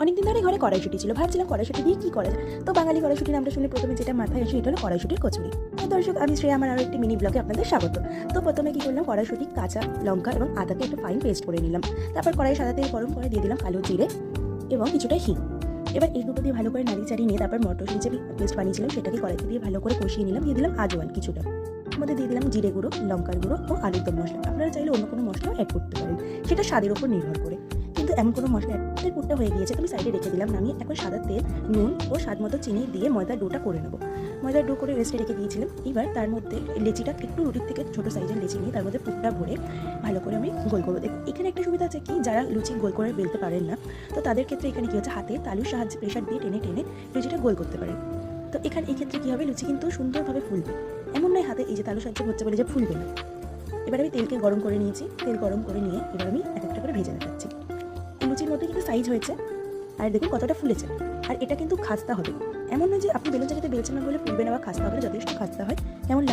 অনেকদিন ধরে ঘরে কড়াইশুঁটি ছিল, ভাবছিলাম কড়াইশুঁটি দিয়ে কী করা যায়। তো বাঙালি কড়াইশুঁটি নামটা শুনে প্রথমে যেটা মাথায় আসে এটা হলো কড়াইশুঁটির কচুরি। তো দর্শক, আমি শ্রেয়া, আমার আরও একটি মিনি ব্লগে আপনাদের স্বাগত। তো প্রথমে কী করলাম, কড়াইশুঁটি, কাঁচা লঙ্কা এবং আদাকে একটু ফাইন পেস্ট করে নিলাম। তারপর কড়াই সাদা তেল গরম করে দিয়ে দিলাম কালো জিরে এবং কিছুটা হিং। এবার এই দুটো দিয়ে ভালো করে নাড়ি চাড়িয়ে নিয়ে তারপর মটরশুঁটি যে পেস্ট বানিয়েছিলাম সেটাকে কড়াইতে দিয়ে ভালো করে কষিয়ে নিলাম। দিয়ে দিলাম আজওয়ান কিছুটা, এর মধ্যে দিয়ে দিলাম জিরে গুঁড়ো, লঙ্কার গুঁড়ো ও আলুর দম মশলা। আপনারা চাইলে অন্য কোনো মশলাও অ্যাড করতে পারেন, সেটা স্বাদের উপর নির্ভর করে। কিন্তু এমন কোনো মশলা অ্যাড পুরটা হয়ে গিয়েছে, তো আমি সাইডে রেখে দিলাম। নামিয়ে এখন সাদা তেল, নুন ও স্বাদ মতো চিনি দিয়ে ময়দার ডোটা করে নেবো। ময়দার ডো করে রেস্টে রেখে দিয়েছিলাম। এবার তার মধ্যে লেচিটা একটু রুটির থেকে ছোটো সাইজের লেচি নিয়ে তার মধ্যে পুরটা ভরে ভালো করে আমি গোল করবো। এখানে একটা সুবিধা আছে কি, যারা লুচি গোল করে বেলতে পারেন না, তো তাদের ক্ষেত্রে এখানে কী হচ্ছে, হাতে তালুর সাহায্যে প্রেশার দিয়ে টেনে টেনে লুচিটা গোল করতে পারেন। তো এখানে এই ক্ষেত্রে কী হবে, লুচি কিন্তু সুন্দরভাবে ফুলবে। এমন নয় হাতে এই যে তালুর সাহায্যে হচ্ছে বলে যে ফুলবে না। এবার আমি তেলকে গরম করে নিয়েছি, তেল গরম করে নিয়ে এবার আমি এক একটা করে ভেজে দেখাচ্ছি। লুচির মধ্যে কিন্তু সাইজ হয়েছে, আর দেখুন কতটা ফুলেছে। আর এটা কিন্তু খাস্তা হবে, এমন নয় যে আপনি বেলুন চাকিতে বেলছেন না বলে ফুলবে না বা খাস্তা হবে, যথেষ্ট খাস্তা হয়। কেমন